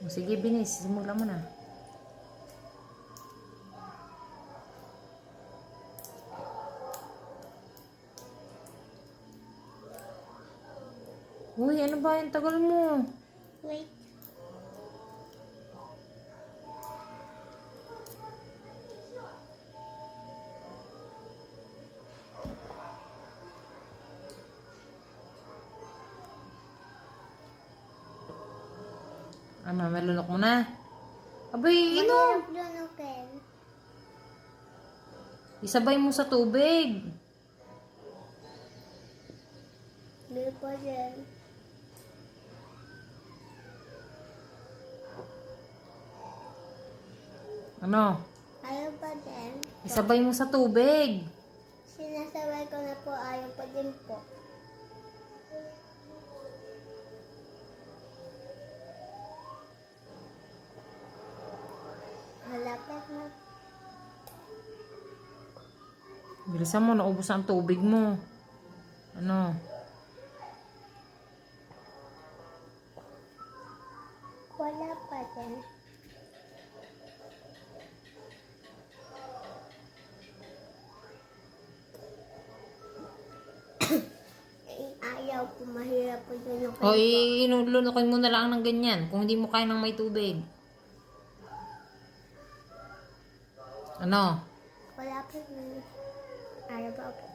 O, sige, binis. Simula mo na. Uy, ano ba? Yung tagal mo. Wait. Ano, malunok mo na. Abay, inom. Mahirap lunukin. Isabay mo sa tubig. Hindi pa din. Ano? Ayaw pa din. Isabay mo sa tubig. Sinasabay ko na po, ayaw pa din po. Malapit na. Bilisan mo, naubos ang tubig mo. Ano? Wala pa din. Ayaw po, mahirap po lunukin O, po. inunukin mo na lang ng ganyan. Kung hindi mo kaya ng may tubig. Ano? Wala pa din. Ayaw pa po.